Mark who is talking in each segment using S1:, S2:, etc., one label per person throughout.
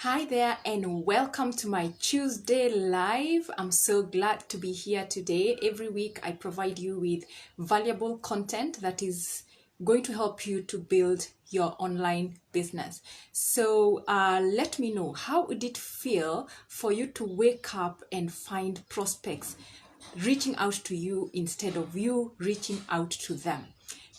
S1: Hi there and welcome to my Tuesday live. I'm so glad to be here today. Every week I provide you with valuable content that is going to help you to build your online business. So let me know, how would it feel for you to wake up and find prospects reaching out to you instead of you reaching out to them?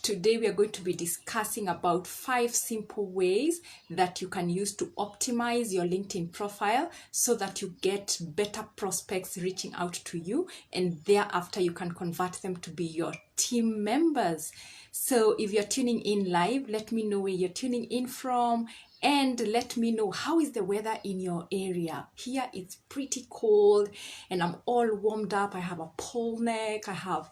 S1: Today we are going to be discussing about 5 simple ways that you can use to optimize your LinkedIn profile so that you get better prospects reaching out to you, and thereafter you can convert them to be your team members. So if you're tuning in live, let me know where you're tuning in from, and let me know how is the weather in your area. Here it's pretty cold and I'm all warmed up. I have a pole neck, I have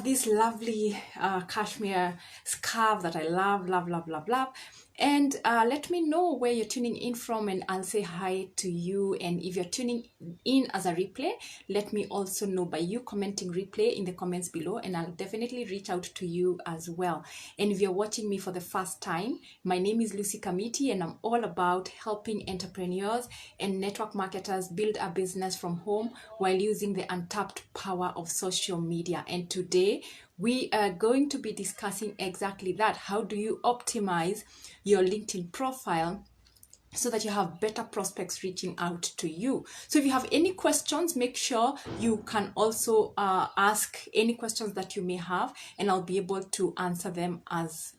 S1: this lovely cashmere scarf that I love, love, love, love, love. And let me know where you're tuning in from and I'll say hi to you. And if you're tuning in as a replay, let me also know by you commenting replay in the comments below, and I'll definitely reach out to you as well. And if you're watching me for the first time, my name is Lucy Kamiti and I'm all about helping entrepreneurs and network marketers build a business from home while using the untapped power of social media. And today we are going to be discussing exactly that. How do you optimize your LinkedIn profile so that you have better prospects reaching out to you? So if you have any questions, make sure you can also ask any questions that you may have, and I'll be able to answer them as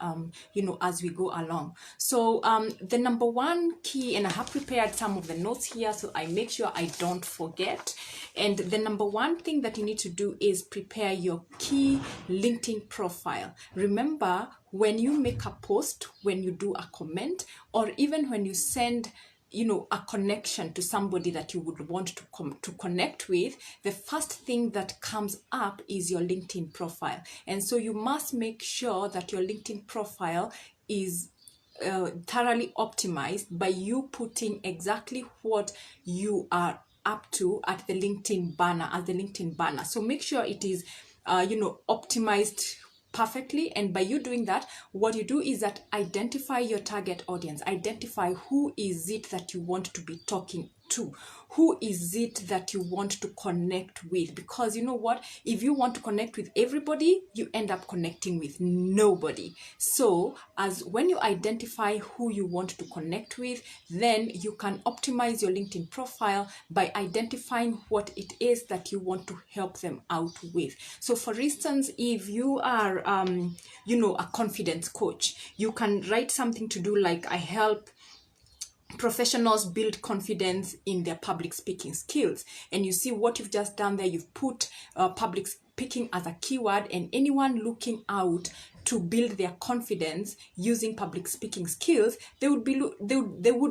S1: as we go along. So the number one key, and I have prepared some of the notes here so I make sure I don't forget. And the number one thing that you need to do is prepare your key LinkedIn profile. Remember, when you make a post, when you do a comment, or even when you send a connection to somebody that you would want to connect with, the first thing that comes up is your LinkedIn profile. And so you must make sure that your LinkedIn profile is thoroughly optimized by you putting exactly what you are up to at the LinkedIn banner, as the LinkedIn banner. So make sure it is optimized perfectly. And by you doing that, what you do is that identify your target audience, identify who is it that you want to be talking to, who is it that you want to connect with. Because you know what, if you want to connect with everybody, you end up connecting with nobody. So as when you identify who you want to connect with, then you can optimize your LinkedIn profile by identifying what it is that you want to help them out with. So for instance, if you are a confidence coach, you can write something to do like, I help professionals build confidence in their public speaking skills. And you see what you've just done there, you've put public speaking as a keyword, and anyone looking out to build their confidence using public speaking skills, they would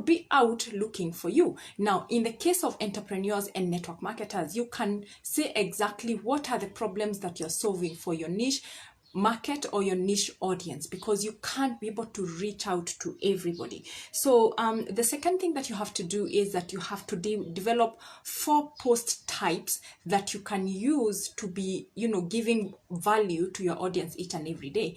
S1: be out looking for you. Now, in the case of entrepreneurs and network marketers, you can say exactly what are the problems that you're solving for your niche market or your niche audience, because you can't be able to reach out to everybody. So the second thing that you have to do is that you have to develop 4 post types that you can use to be giving value to your audience each and every day.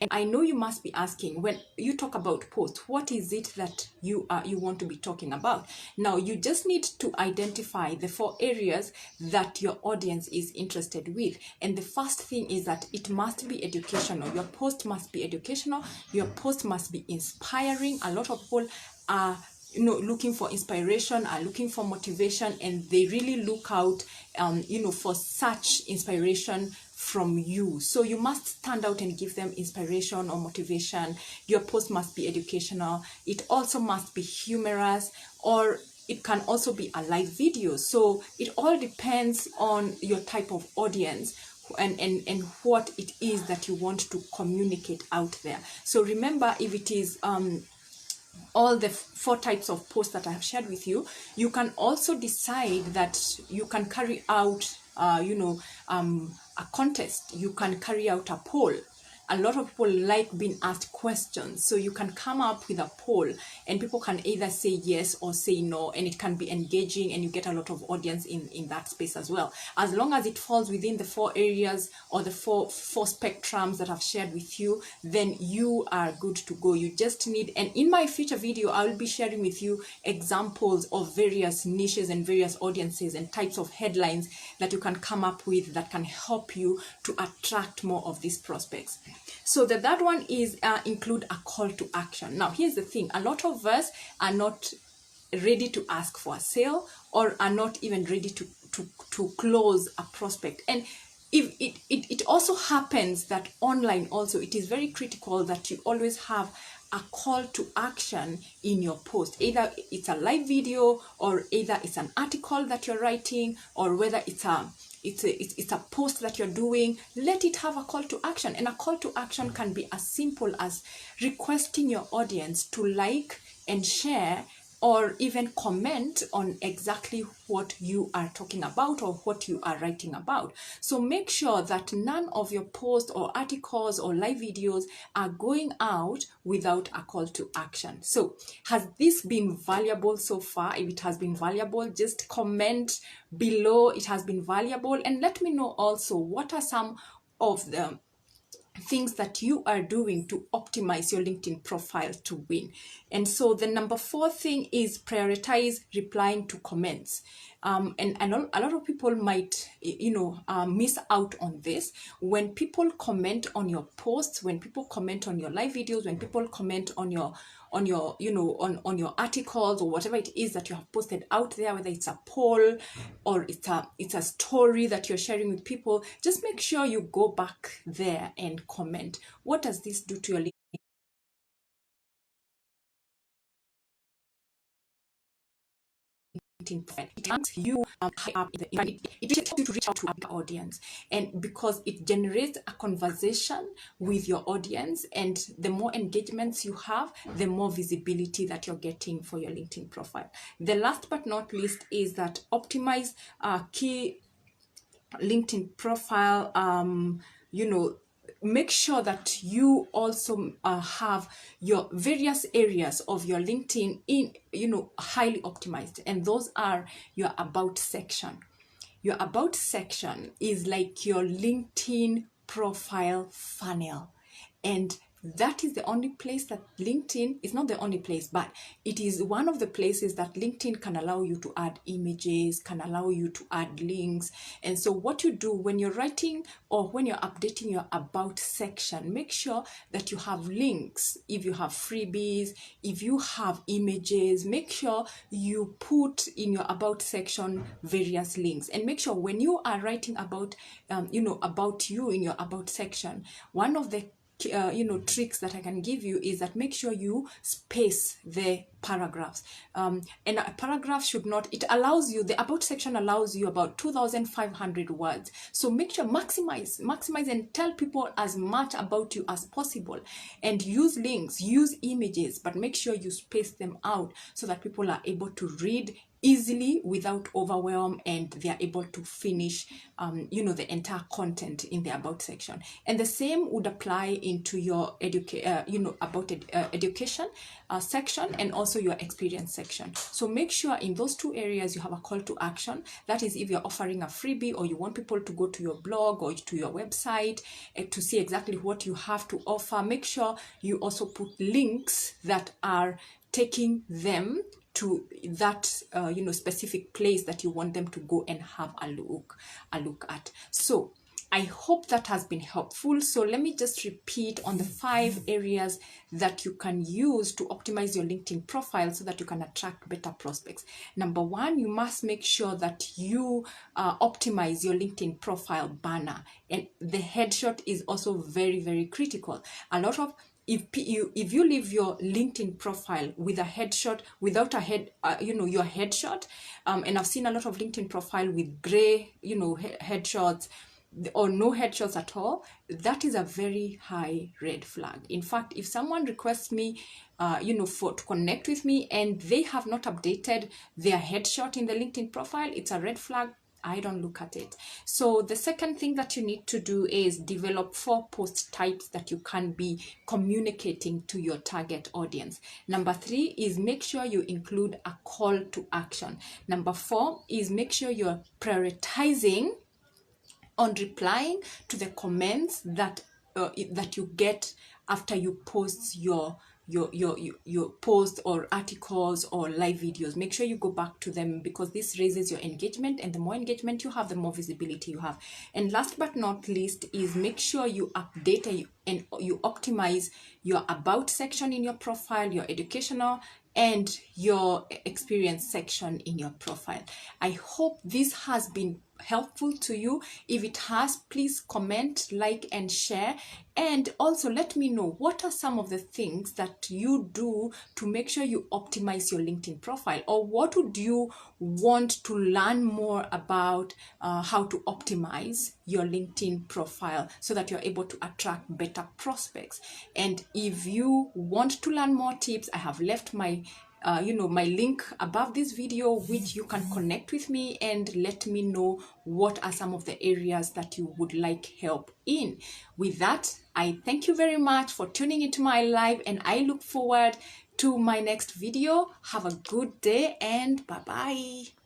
S1: And I know you must be asking, when you talk about posts, what is it that you want to be talking about? Now, you just need to identify the 4 areas that your audience is interested with. And the first thing is that it must be educational. Your post must be educational. Your post must be inspiring. A lot of people are looking for inspiration, are looking for motivation, and they really look out for such inspiration from you. So you must stand out and give them inspiration or motivation. Your post must be educational. It also must be humorous, or it can also be a live video. So it all depends on your type of audience and what it is that you want to communicate out there. So remember, if it is all the 4 types of posts that I have shared with you, you can also decide that you can carry out a contest. You can carry out a poll. a lot of people like being asked questions. So you can come up with a poll and people can either say yes or say no, and it can be engaging and you get a lot of audience in that space as well. As long as it falls within the 4 areas or the four spectrums that I've shared with you, then you are good to go. You just need, and in my future video, I will be sharing with you examples of various niches and various audiences and types of headlines that you can come up with that can help you to attract more of these prospects. So the third one is include a call to action. Now, here's the thing. A lot of us are not ready to ask for a sale or are not even ready to close a prospect. And if it also happens that online also, it is very critical that you always have a call to action in your post. Either it's a live video or either it's an article that you're writing, or whether it's a post that you're doing. Let it have a call to action. And a call to action can be as simple as requesting your audience to like and share or even comment on exactly what you are talking about or what you are writing about. So make sure that none of your posts or articles or live videos are going out without a call to action. So has this been valuable so far? If it has been valuable, just comment below it has been valuable, and let me know also what are some of the things that you are doing to optimize your LinkedIn profile to win. And so the number 4 thing is prioritize replying to comments. And a lot of people might, miss out on this. When people comment on your posts, when people comment on your live videos, when people comment on your on your articles or whatever it is that you have posted out there, whether it's a poll or it's a story that you're sharing with people, just make sure you go back there and comment. What does this do to your LinkedIn? It helps you high up it helps you to reach out to our audience, and because it generates a conversation with your audience, and the more engagements you have, the more visibility that you're getting for your LinkedIn profile. The last but not least is that optimize key LinkedIn profile. Make sure that you also have your various areas of your LinkedIn in highly optimized, and those are your about section. Your about section is like your LinkedIn profile funnel, and that is the only place that LinkedIn is not the only place, but it is one of the places that LinkedIn can allow you to add images, can allow you to add links. And so what you do when you're writing or when you're updating your about section, make sure that you have links. If you have freebies, if you have images, make sure you put in your about section various links, and make sure when you are writing about about you in your about section, one of the tricks that I can give you is that make sure you space the paragraphs, and a paragraph should not, it allows you, the about section allows you about 2,500 words. So make sure maximize and tell people as much about you as possible, and use links, use images, but make sure you space them out so that people are able to read easily without overwhelm, and they are able to finish the entire content in the about section. And the same would apply into your education section, and also your experience section. So make sure in those 2 areas you have a call to action. That is, if you're offering a freebie or you want people to go to your blog or to your website to see exactly what you have to offer, make sure you also put links that are taking them to that specific place that you want them to go and have a look at. So I hope that has been helpful. So let me just repeat on the 5 areas that you can use to optimize your LinkedIn profile so that you can attract better prospects. Number 1, you must make sure that you optimize your LinkedIn profile banner, and the headshot is also very, very critical. A lot of if you leave your LinkedIn profile with a headshot, without a your headshot, and I've seen a lot of LinkedIn profile with gray, headshots, or no headshots at all, that is a very high red flag. In fact, if someone requests me, to connect with me, and they have not updated their headshot in the LinkedIn profile, it's a red flag. I don't look at it. So the second thing that you need to do is develop 4 post types that you can be communicating to your target audience. Number 3 is make sure you include a call to action. Number 4 is make sure you're prioritizing on replying to the comments that you get after you post your post or articles or live videos. Make sure you go back to them, because this raises your engagement, and the more engagement you have, the more visibility you have. And last but not least is make sure you update and you optimize your about section in your profile, your educational and your experience section in your profile. I hope this has been helpful to you. If it has, please comment, like and share, and also let me know what are some of the things that you do to make sure you optimize your LinkedIn profile, or what would you want to learn more about how to optimize your LinkedIn profile so that you're able to attract better prospects. And if you want to learn more tips, I have left my my link above this video, which you can connect with me and let me know what are some of the areas that you would like help in. With that, I thank you very much for tuning into my live, and I look forward to my next video. Have a good day, and bye-bye.